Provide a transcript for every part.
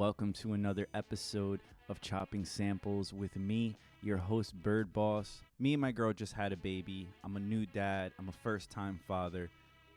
welcome to another episode of Chopping Samples with me, your host, Bird Boss. Me and my girl just had a baby. I'm a new dad. I'm a first-time father.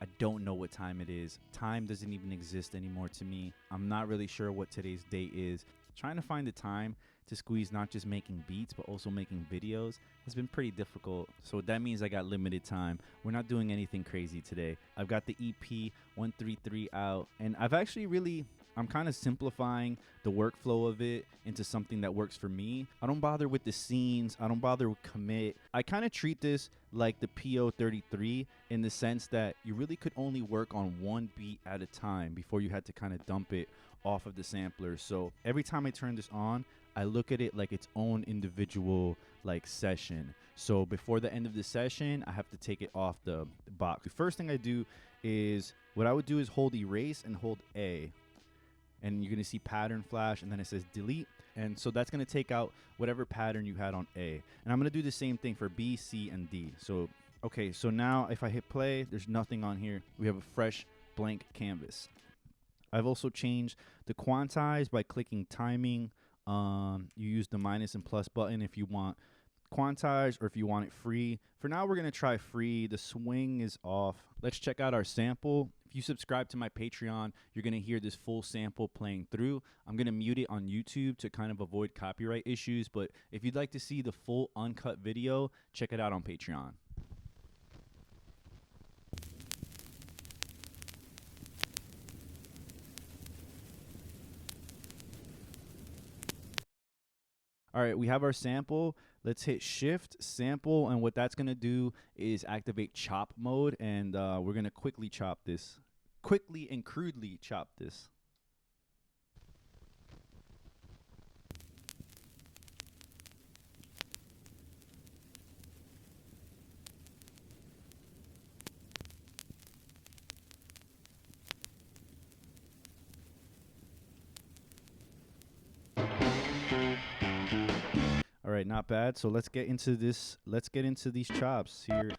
I don't know what time it is. Time doesn't even exist anymore to me. I'm not really sure what today's date is. Trying to find the time to squeeze not just making beats, but also making videos has been pretty difficult. So that means I got limited time. We're not doing anything crazy today. I've got the EP-133 out, and I'm kind of simplifying the workflow of it into something that works for me. I don't bother with the scenes. I don't bother with commit. I kind of treat this like the KO2 in the sense that you really could only work on one beat at a time before you had to kind of dump it off of the sampler. So every time I turn this on, I look at it like its own individual session. So before the end of the session, I have to take it off the box. The first thing I do is, what I would do is hold erase and hold A. And you're going to see pattern flash, and then it says delete. And so that's going to take out whatever pattern you had on A. And I'm going to do the same thing for B, C, and D. So, okay, so now if I hit play, there's nothing on here. We have a fresh blank canvas. I've also changed the quantize by clicking timing. You use the minus and plus button if you want quantize or if you want it free. For now, we're going to try free. The swing is off. Let's check out our sample. If you subscribe to my Patreon, you're going to hear this full sample playing through. I'm going to mute it on YouTube to kind of avoid copyright issues. But if you'd like to see the full uncut video, check it out on Patreon. All right, we have our sample. Let's hit shift sample, and what that's gonna do is activate chop mode, and we're gonna quickly and crudely chop this. All right, not bad. So let's get into this. Let's get into these chops here.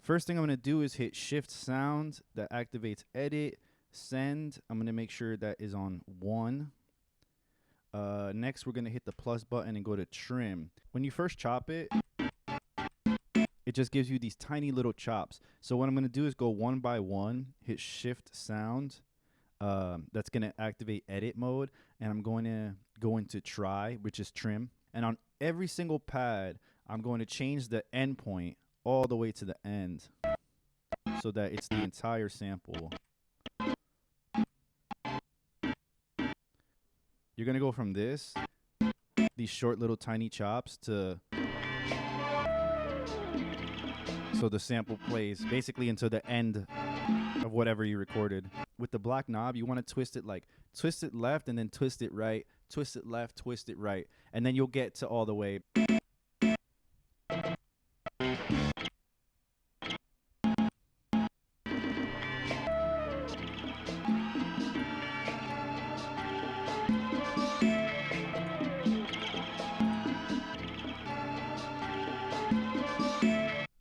First thing I'm going to do is hit shift sound. That activates edit, send. I'm going to make sure that is on 1. Next, we're going to hit the plus button and go to trim. When you first chop it, it just gives you these tiny little chops. So what I'm going to do is go one by one, hit shift sound. That's going to activate edit mode, and I'm going to go into try, which is trim. And on every single pad, I'm going to change the end point all the way to the end so that it's the entire sample. You're going to go from these short little tiny chops to, so the sample plays basically until the end of whatever you recorded. With the black knob, you want to twist it left and then twist it right, twist it left, twist it right, and then you'll get to all the way.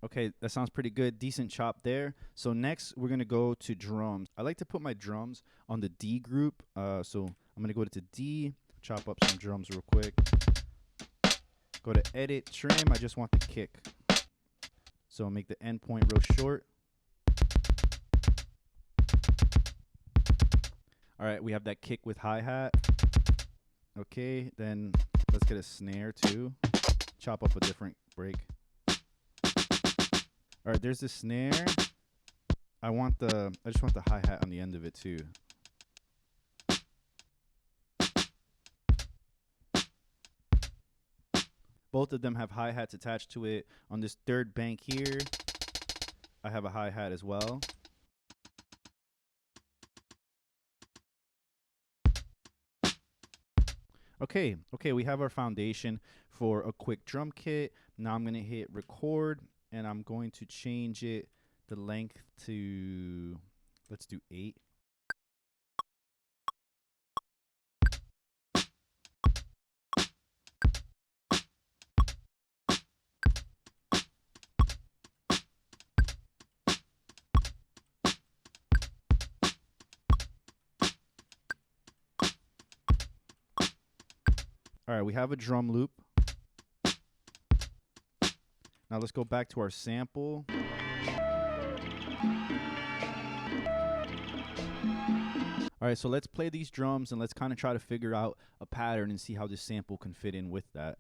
Okay, that sounds pretty good. Decent chop there. So next, we're going to go to drums. I like to put my drums on the D group. So I'm going to go to D, chop up some drums real quick. Go to edit, trim. I just want the kick. So make the end point real short. All right, we have that kick with hi-hat. Okay, then let's get a snare too. Chop up a different break. All right, there's the snare. I just want the hi-hat on the end of it too. Both of them have hi-hats attached to it. On this third bank here, I have a hi-hat as well. Okay, we have our foundation for a quick drum kit. Now I'm going to hit record, and I'm going to change the length to, let's do 8. All right, we have a drum loop. Now let's go back to our sample. All right, so let's play these drums and let's kind of try to figure out a pattern and see how this sample can fit in with that.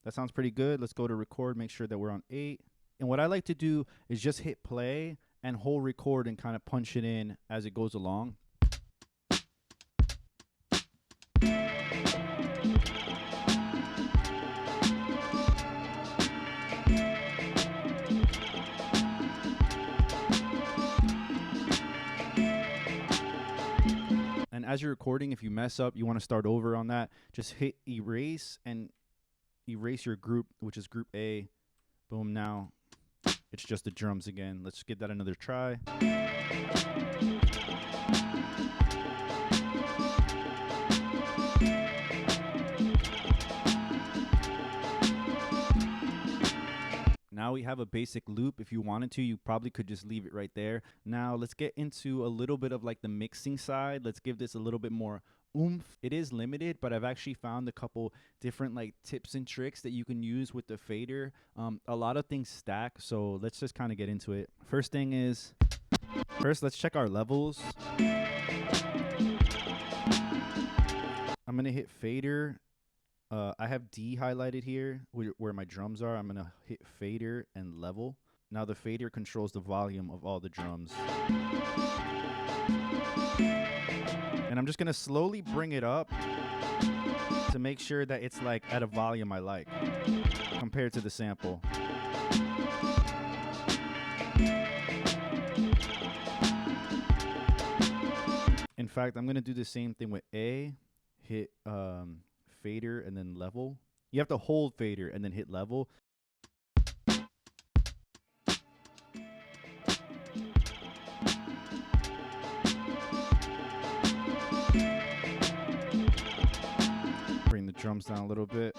That sounds pretty good. Let's go to record, make sure that we're on 8. And what I like to do is just hit play and hold record and kind of punch it in as it goes along. And as you're recording, if you mess up, you want to start over on that, just hit erase and erase your group, which is group A. Boom, now it's just the drums again. Let's give that another try. Now we have a basic loop. If you wanted to, you probably could just leave it right there. Now let's get into a little bit of like the mixing side. Let's give this a little bit more oomph. It is limited, but I've actually found a couple different like tips and tricks that you can use with the fader. A lot of things stack, so let's just kind of get into it. First thing is, let's check our levels. I'm gonna hit fader. I have D highlighted here where my drums are. I'm gonna hit fader and level. Now the fader controls the volume of all the drums. And I'm just gonna slowly bring it up to make sure that it's like at a volume I like compared to the sample. In fact, I'm gonna do the same thing with A, hit fader and then level. You have to hold fader and then hit level. Bring the drums down a little bit.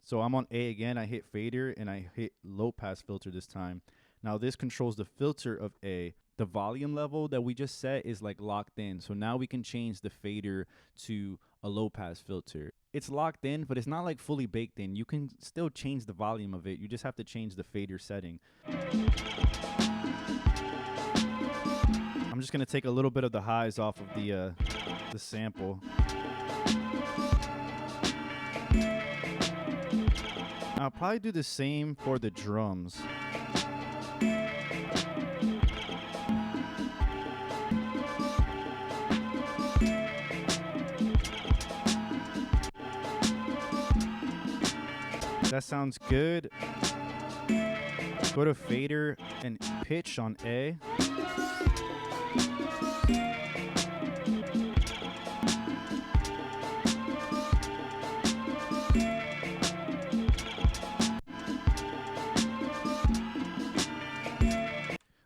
So I'm on A again. I hit fader and I hit low pass filter this time. Now this controls the filter of A. The volume level that we just set is like locked in. So now we can change the fader to a low pass filter. It's locked in, but it's not like fully baked in. You can still change the volume of it. You just have to change the fader setting. I'm just gonna take a little bit of the highs off of the sample. I'll probably do the same for the drums. That sounds good. Go to fader and pitch on A.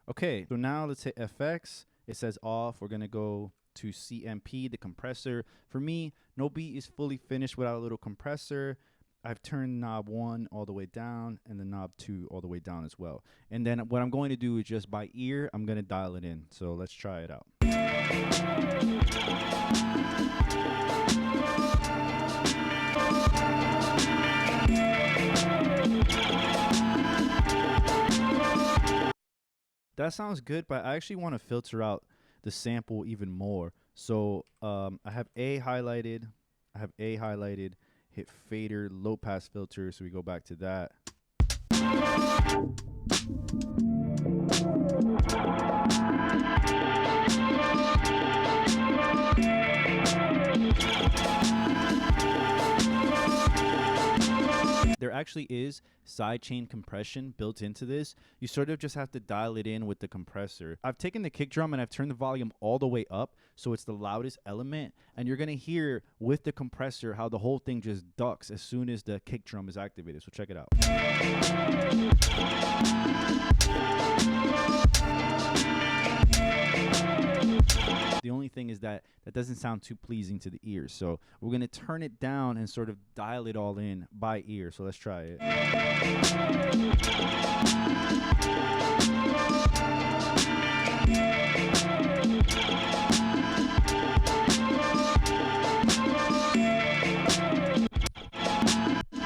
Okay, so now let's hit FX. It says off. We're gonna go to CMP, the compressor. For me, no beat is fully finished without a little compressor. I've turned knob 1 all the way down and the knob 2 all the way down as well. And then what I'm going to do is just by ear, I'm going to dial it in. So let's try it out. That sounds good, but I actually want to filter out the sample even more. So I have A highlighted. Hit fader, low pass filter, so we go back to that. There actually is sidechain compression built into this. You sort of just have to dial it in with the compressor. I've taken the kick drum and I've turned the volume all the way up so it's the loudest element, and you're gonna hear with the compressor how the whole thing just ducks as soon as the kick drum is activated. So check it out. The only thing is that that doesn't sound too pleasing to the ear. So we're going to turn it down and sort of dial it all in by ear. So let's try it.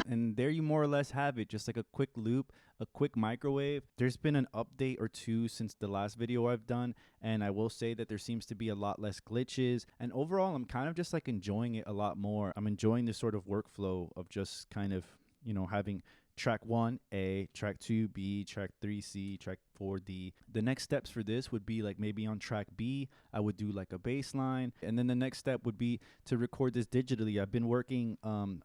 And there you more or less have it, just like a quick loop, a quick microwave. There's been an update or two since the last video I've done, and I will say that there seems to be a lot less glitches, and overall I'm kind of just like enjoying it a lot more. I'm enjoying this sort of workflow of just kind of, you know, having track 1 A, track 2 B, track 3 C, track 4 D. The next steps for this would be like maybe on track B, I would do like a bass line. And then the next step would be to record this digitally. I've been working,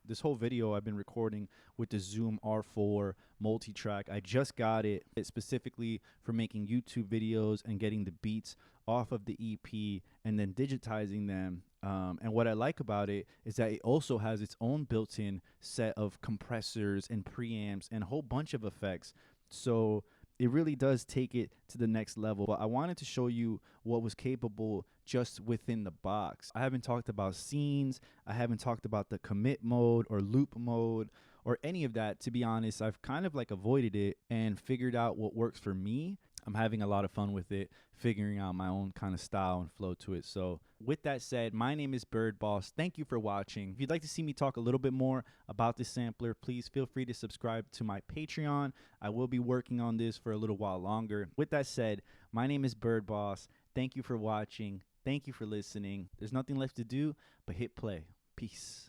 this whole video I've been recording with the Zoom R4 multi-track. I just got it specifically for making YouTube videos and getting the beats off of the EP and then digitizing them. And what I like about it is that it also has its own built-in set of compressors and preamps and a whole bunch of effects. So it really does take it to the next level. But I wanted to show you what was capable just within the box. I haven't talked about scenes. I haven't talked about the commit mode or loop mode or any of that. To be honest, I've kind of like avoided it and figured out what works for me. I'm having a lot of fun with it, figuring out my own kind of style and flow to it. So with that said, my name is Bird Boss. Thank you for watching. If you'd like to see me talk a little bit more about this sampler, please feel free to subscribe to my Patreon. I will be working on this for a little while longer. With that said, my name is Bird Boss. Thank you for watching. Thank you for listening. There's nothing left to do but hit play. Peace.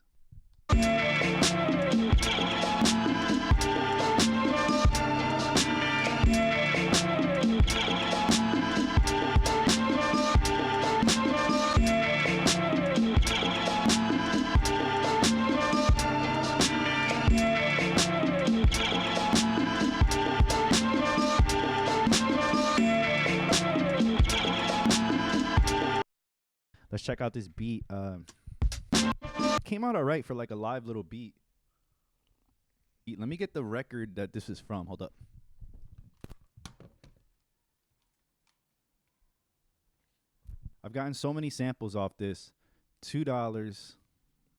Let's check out this beat. Came out all right for like a live little beat. Let me get the record that this is from. Hold up. I've gotten so many samples off this. $2.